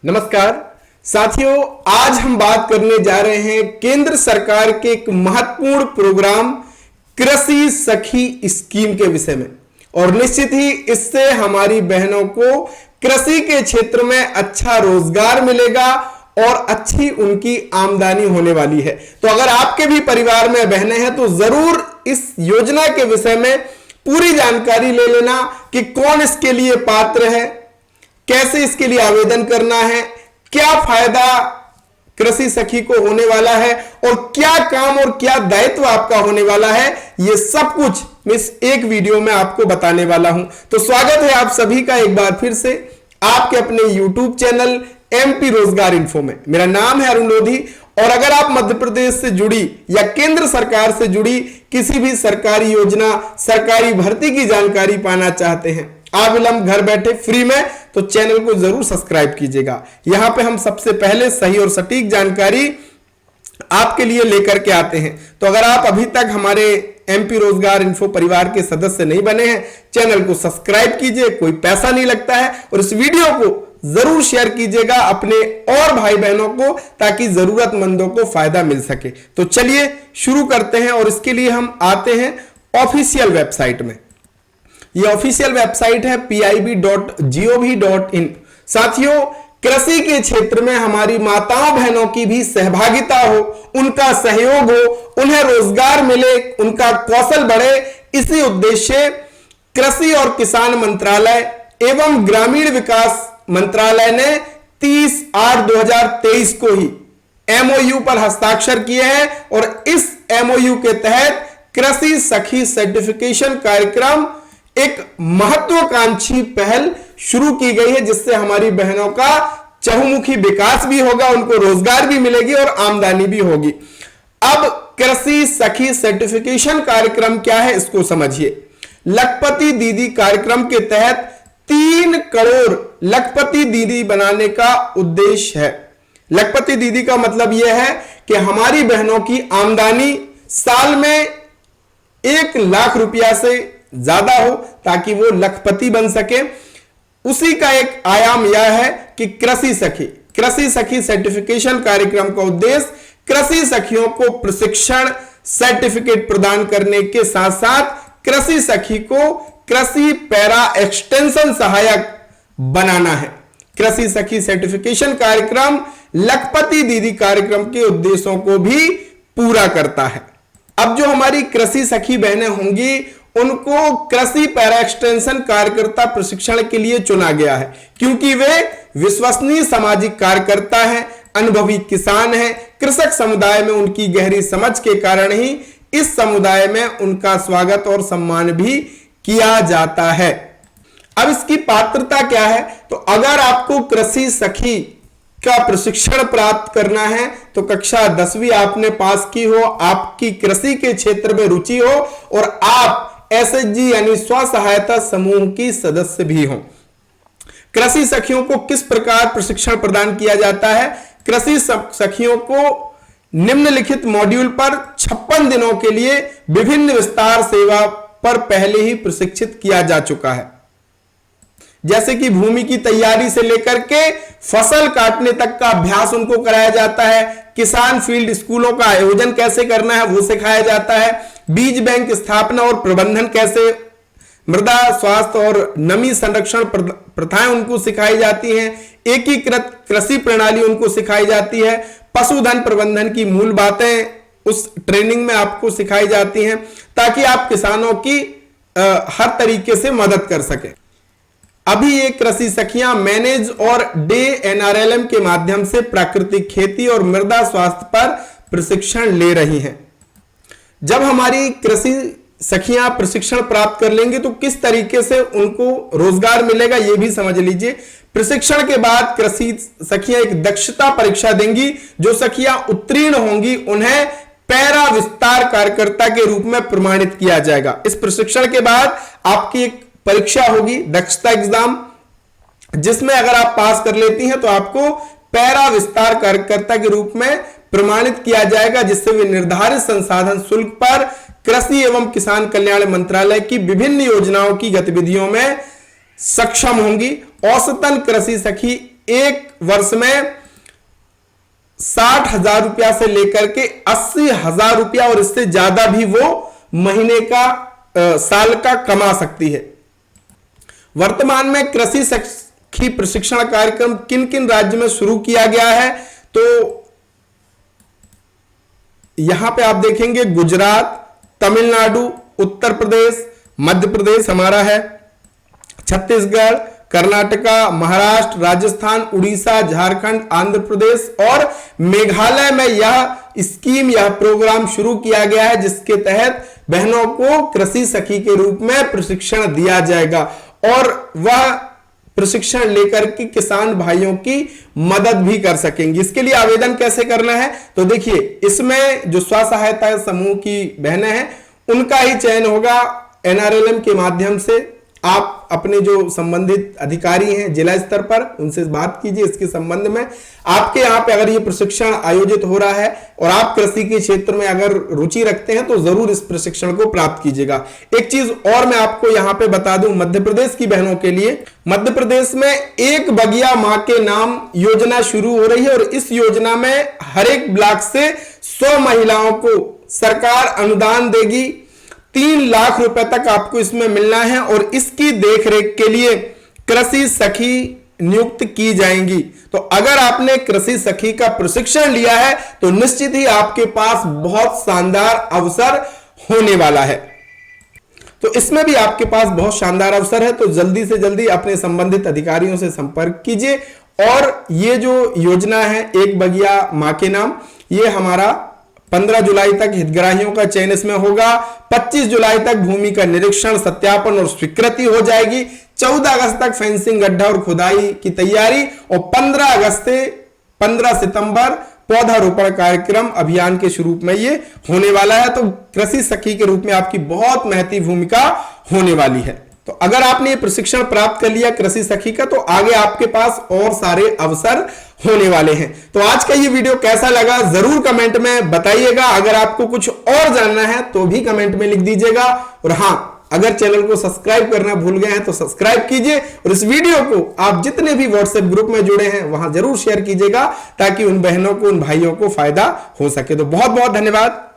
नमस्कार साथियों, आज हम बात करने जा रहे हैं केंद्र सरकार के एक महत्वपूर्ण प्रोग्राम कृषि सखी स्कीम के विषय में। और निश्चित ही इससे हमारी बहनों को कृषि के क्षेत्र में अच्छा रोजगार मिलेगा और अच्छी उनकी आमदनी होने वाली है। तो अगर आपके भी परिवार में बहनें हैं तो जरूर इस योजना के विषय में पूरी जानकारी ले लेना कि कौन इसके लिए पात्र है, कैसे इसके लिए आवेदन करना है, क्या फायदा कृषि सखी को होने वाला है और क्या काम और क्या दायित्व आपका होने वाला है, यह सब कुछ मैं इस एक वीडियो में आपको बताने वाला हूं। तो स्वागत है आप सभी का एक बार फिर से आपके अपने YouTube चैनल MP रोजगार इन्फो में। मेरा नाम है अरुण लोधी और अगर आप मध्य प्रदेश से जुड़ी या केंद्र सरकार से जुड़ी किसी भी सरकारी योजना, सरकारी भर्ती की जानकारी पाना चाहते हैं अविलंब घर बैठे फ्री में, तो चैनल को जरूर सब्सक्राइब कीजिएगा। यहां पे हम सबसे पहले सही और सटीक जानकारी आपके लिए लेकर के आते हैं। तो अगर आप अभी तक हमारे MP रोजगार इन्फो परिवार के सदस्य नहीं बने हैं, चैनल को सब्सक्राइब कीजिए, कोई पैसा नहीं लगता है। और इस वीडियो को जरूर शेयर कीजिएगा अपने और भाई बहनों को, ताकि जरूरतमंदों को फायदा मिल सके। तो चलिए शुरू करते हैं और इसके लिए हम आते हैं ऑफिशियल वेबसाइट में। यह ऑफिशियल वेबसाइट है pib.gov.in। साथियों, कृषि के क्षेत्र में हमारी माताओं बहनों की भी सहभागिता हो, उनका सहयोग हो, उन्हें रोजगार मिले, उनका कौशल बढ़े, इसी उद्देश्य कृषि और किसान मंत्रालय एवं ग्रामीण विकास मंत्रालय ने 30/8/2023 को ही MOU पर हस्ताक्षर किए हैं और इस MOU के तहत कृषि सखी सर्टिफिकेशन कार्यक्रम एक महत्वाकांक्षी पहल शुरू की गई है, जिससे हमारी बहनों का चहुमुखी विकास भी होगा, उनको रोजगार भी मिलेगी और आमदनी भी होगी। अब कृषि सखी सर्टिफिकेशन कार्यक्रम क्या है, इसको समझिए। लखपति दीदी कार्यक्रम के तहत 3 करोड़ लखपति दीदी बनाने का उद्देश्य है। लखपति दीदी का मतलब यह है कि हमारी बहनों की आमदनी साल में 1 लाख रुपया से ज्यादा हो, ताकि वो लखपति बन सके। उसी का एक आयाम यह है कि कृषि सखी सर्टिफिकेशन कार्यक्रम का उद्देश्य कृषि सखियों को प्रशिक्षण सर्टिफिकेट प्रदान करने के साथ साथ कृषि सखी को कृषि पैरा एक्सटेंशन सहायक बनाना है। कृषि सखी सर्टिफिकेशन कार्यक्रम लखपति दीदी कार्यक्रम के उद्देश्यों को भी पूरा करता है। अब जो हमारी कृषि सखी बहनें होंगी, उनको कृषि पैरा एक्सटेंशन कार्यकर्ता प्रशिक्षण के लिए चुना गया है, क्योंकि वे विश्वसनीय सामाजिक कार्यकर्ता हैं, अनुभवी किसान हैं। कृषक समुदाय में उनकी गहरी समझ के कारण ही इस समुदाय में उनका स्वागत और सम्मान भी किया जाता है। अब इसकी पात्रता क्या है, तो अगर आपको कृषि सखी का प्रशिक्षण प्राप्त करना है तो कक्षा 10वीं आपने पास की हो, आपकी कृषि के क्षेत्र में रुचि हो और आप SHG यानी स्व सहायता समूह की सदस्य भी हो। कृषि सखियों को किस प्रकार प्रशिक्षण प्रदान किया जाता है? कृषि सखियों को निम्नलिखित मॉड्यूल पर 56 दिनों के लिए विभिन्न विस्तार सेवा पर पहले ही प्रशिक्षित किया जा चुका है, जैसे कि भूमि की तैयारी से लेकर के फसल काटने तक का अभ्यास उनको कराया जाता है। किसान फील्ड स्कूलों का आयोजन कैसे करना है वो सिखाया जाता है। बीज बैंक स्थापना और प्रबंधन कैसे, मृदा स्वास्थ्य और नमी संरक्षण प्रथाएं उनको सिखाई जाती हैं। एकीकृत कृषि प्रणाली उनको सिखाई जाती है। पशुधन प्रबंधन की मूल बातें उस ट्रेनिंग में आपको सिखाई जाती हैं, ताकि आप किसानों की हर तरीके से मदद कर सके। अभी ये कृषि सखियां मैनेज और डे NRLM के माध्यम से प्राकृतिक खेती और मृदा स्वास्थ्य पर प्रशिक्षण ले रही हैं। जब हमारी कृषि सखियां प्रशिक्षण प्राप्त कर लेंगे तो किस तरीके से उनको रोजगार मिलेगा, यह भी समझ लीजिए। प्रशिक्षण के बाद कृषि सखियां एक दक्षता परीक्षा देंगी। जो सखियां उत्तीर्ण होंगी उन्हें पैरा विस्तार कार्यकर्ता के रूप में प्रमाणित किया जाएगा। इस प्रशिक्षण के बाद आपकी एक परीक्षा होगी, दक्षता एग्जाम, जिसमें अगर आप पास कर लेती हैं तो आपको पैरा विस्तार कार्यकर्ता के रूप में प्रमाणित किया जाएगा, जिससे वे निर्धारित संसाधन शुल्क पर कृषि एवं किसान कल्याण मंत्रालय की विभिन्न योजनाओं की गतिविधियों में सक्षम होंगी। औसतन कृषि सखी एक वर्ष में 60,000 रुपया से लेकर के 80,000 रुपया और इससे ज्यादा भी वो महीने का साल का कमा सकती है। वर्तमान में कृषि सखी प्रशिक्षण कार्यक्रम किन किन राज्य में शुरू किया गया है, तो यहां पे आप देखेंगे गुजरात, तमिलनाडु, उत्तर प्रदेश, मध्य प्रदेश हमारा है, छत्तीसगढ़, कर्नाटका, महाराष्ट्र, राजस्थान, उड़ीसा, झारखंड, आंध्र प्रदेश और मेघालय में यह स्कीम, यह प्रोग्राम शुरू किया गया है, जिसके तहत बहनों को कृषि सखी के रूप में प्रशिक्षण दिया जाएगा और वह प्रशिक्षण लेकर के किसान भाइयों की मदद भी कर सकेंगे। इसके लिए आवेदन कैसे करना है, तो देखिए इसमें जो स्व सहायता समूह की बहनें हैं उनका ही चयन होगा। NRLM के माध्यम से आप अपने जो संबंधित अधिकारी हैं जिला स्तर पर उनसे बात कीजिए इसके संबंध में। आपके यहाँ पे अगर ये प्रशिक्षण आयोजित हो रहा है और आप कृषि के क्षेत्र में अगर रुचि रखते हैं तो जरूर इस प्रशिक्षण को प्राप्त कीजिएगा। एक चीज और मैं आपको यहाँ पे बता दूं, मध्य प्रदेश की बहनों के लिए मध्य प्रदेश में एक बगिया मां के नाम योजना शुरू हो रही है और इस योजना में हर एक ब्लॉक से 100 महिलाओं को सरकार अनुदान देगी। 3 लाख रुपए तक आपको इसमें मिलना है और इसकी देखरेख के लिए कृषि सखी नियुक्त की जाएंगी। तो अगर आपने कृषि सखी का प्रशिक्षण लिया है तो निश्चित ही आपके पास बहुत शानदार अवसर होने वाला है। तो इसमें भी आपके पास बहुत शानदार अवसर है, तो जल्दी से जल्दी अपने संबंधित अधिकारियों से संपर्क कीजिए। और ये जो योजना है एक बगिया मां के नाम, ये हमारा 15 जुलाई तक हितग्राहियों का चयन इसमें होगा। 25 जुलाई तक भूमि का निरीक्षण, सत्यापन और स्वीकृति हो जाएगी। 14 अगस्त तक फेंसिंग, गड्ढा और खुदाई की तैयारी और 15 अगस्त से 15 सितंबर पौधारोपण कार्यक्रम अभियान के रूप में ये होने वाला है। तो कृषि सखी के रूप में आपकी बहुत महत्वपूर्ण भूमिका होने वाली है। तो अगर आपने ये प्रशिक्षण प्राप्त कर लिया कृषि सखी का, तो आगे आपके पास और सारे अवसर होने वाले हैं। तो आज का ये वीडियो कैसा लगा जरूर कमेंट में बताइएगा। अगर आपको कुछ और जानना है तो भी कमेंट में लिख दीजिएगा। और हां, अगर चैनल को सब्सक्राइब करना भूल गए हैं तो सब्सक्राइब कीजिए और इस वीडियो को आप जितने भी व्हाट्सएप ग्रुप में जुड़े हैं वहां जरूर शेयर कीजिएगा ताकि उन बहनों को, उन भाइयों को फायदा हो सके। तो बहुत बहुत धन्यवाद।